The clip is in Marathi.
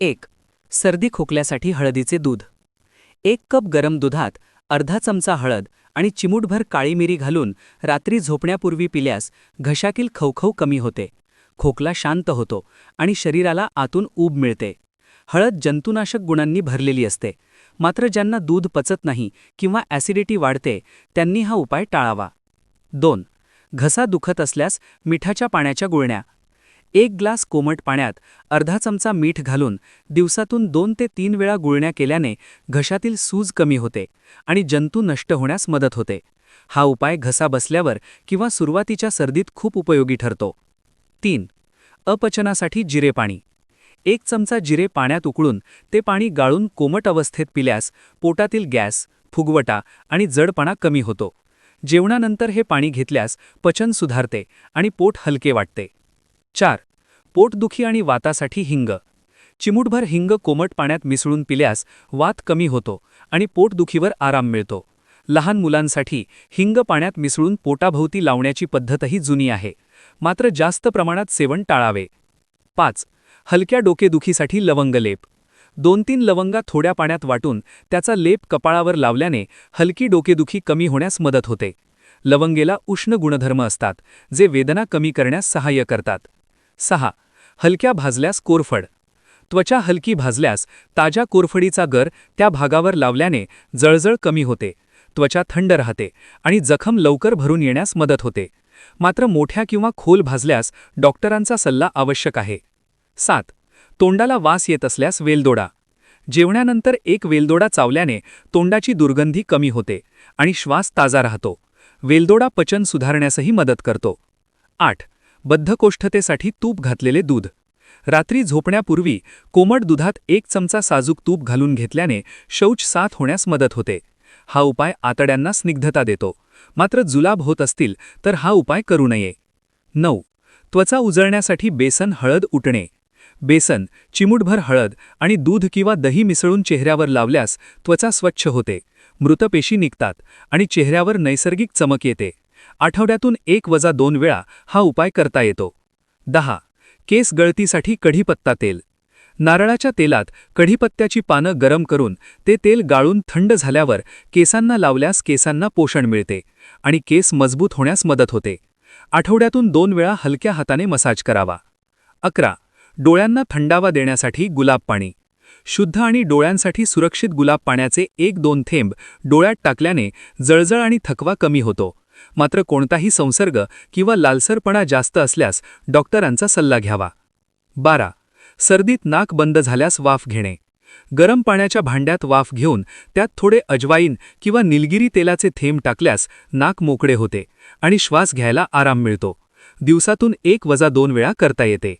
1. सर्दी खोकल्यासाठी हळदीचे दूध. 1 कप गरम दुधात अर्धा चमचा हळद आणि चिमूटभर काळी मिरी घालून रात्री झोपण्यापूर्वी पिल्यास घशातील खवखव कमी होते, खोकला शांत होतो आणि शरीराला आतून ऊब मिळते. हळद जंतुनाशक गुणांनी भरलेली असते, मात्र ज्यांना दूध पचत नाही किंवा ॲसिडिटी वाढते त्यांनी हा उपाय टाळावा. 2. घसा दुखत असल्यास मिठाच्या पाण्याच्या गुळण्या. 1 ग्लास कोमट पाण्यात अर्धा चमचा मीठ घालून दिवसातून 2 ते 3 वेळा गुळण्या केल्याने घशातील सूज कमी होते आणि जंतू नष्ट होण्यास मदत होते. हा उपाय घसा बसल्यावर किंवा सुरुवातीच्या सर्दीत खूप उपयोगी ठरतो. 3. अपचनासाठी जिरे पाणी. 1 चमचा जिरे पाण्यात उकळून ते पाणी गाळून कोमट अवस्थेत पिल्यास पोटातील गॅस, फुगवटा आणि जडपणा कमी होतो. जेवणानंतर हे पाणी घेतल्यास पचन सुधारते आणि पोट हलके वाटते. 4. पोटदुखी आणि वातासाठी हिंग. चिमूटभर हिंग कोमट पाण्यात मिसळून पिल्यास वात कमी होतो आणि पोटदुखीवर आराम मिळतो. लहान मुलांसाठी हिंग पाण्यात मिसळून पोटाभोवती लावण्याची पद्धतही जुनी आहे, मात्र जास्त प्रमाणात सेवन टाळावे. 5. हलक्या डोकेदुखीसाठी लवंग लेप. 2-3 लवंगा थोड्या पाण्यात वाटून त्याचा लेप कपाळावर लावल्याने हलकी डोकेदुखी कमी होण्यास मदत होते. लवंगेला उष्ण गुणधर्म असतात, जे वेदना कमी करण्यास सहाय्य करतात. 6. हलक्या भाजल्यास कोरफड. त्वचा हलकी भाजल्यास ताज्या कोरफडीचा गर त्या भागावर लावल्याने जळजळ कमी होते, त्वचा थंड राहते आणि जखम लवकर भरून येण्यास मदत होते. मात्र मोठ्या किंवा खोल भाजल्यास डॉक्टरांचा सल्ला आवश्यक आहे. 7. तोंडाला वास येत असल्यास वेलदोडा. जेवणानंतर 1 वेलदोडा चावल्याने तोंडाची दुर्गंधी कमी होते आणि श्वास ताजा राहतो. वेलदोडा पचन सुधारण्यासही मदत करतो. 8. बद्धकोष्ठतेसाठी तूप घातलेले दूध. रात्री झोपण्यापूर्वी कोमट दुधात 1 चमचा साजूक तूप घालून घेतल्याने शौच साथ होण्यास मदत होते. हा उपाय आतड्यांना स्निग्धता देतो, मात्र जुलाब होत असतील तर हा उपाय करू नये. 9. त्वचा उजळण्यासाठी बेसन हळद उटणे. बेसन, चिमूटभर हळद आणि दूध किंवा दही मिसळून चेहऱ्यावर लावल्यास त्वचा स्वच्छ होते, मृतपेशी निघतात आणि चेहऱ्यावर नैसर्गिक चमक येते. आठवड्यातून 1-2 वेळा हा उपाय करता येतो. 10. केस गळतीसाठी कढीपत्ता तेल. नारळाच्या तेलात कढीपत्त्याची पानं गरम करून ते तेल गाळून थंड झाल्यावर केसांना लावल्यास केसांना पोषण मिळते आणि केस मजबूत होण्यास मदत होते. आठवड्यातून 2 वेळा हलक्या हाताने मसाज करावा. 11. डोळ्यांना थंडावा देण्यासाठी गुलाब पाणी. शुद्ध आणि डोळ्यांसाठी सुरक्षित गुलाब पाण्याचे 1-2 थेंब डोळ्यात टाकल्याने जळजळ आणि थकवा कमी होतो, मात्र कोणताही संसर्ग किंवा लालसरपणा जास्त असल्यास डॉक्टरांचा सल्ला घ्यावा. 12. सर्दीत नाक बंद झाल्यास वाफ घेणे. गरम पाण्याच्या भांड्यात वाफ घेऊन त्यात थोडे अजवाईन किंवा निलगिरी तेलाचे थेंब टाकल्यास नाक मोकळे होते आणि श्वास घ्यायला आराम मिळतो. दिवसातून 1-2 वेळा करता येते.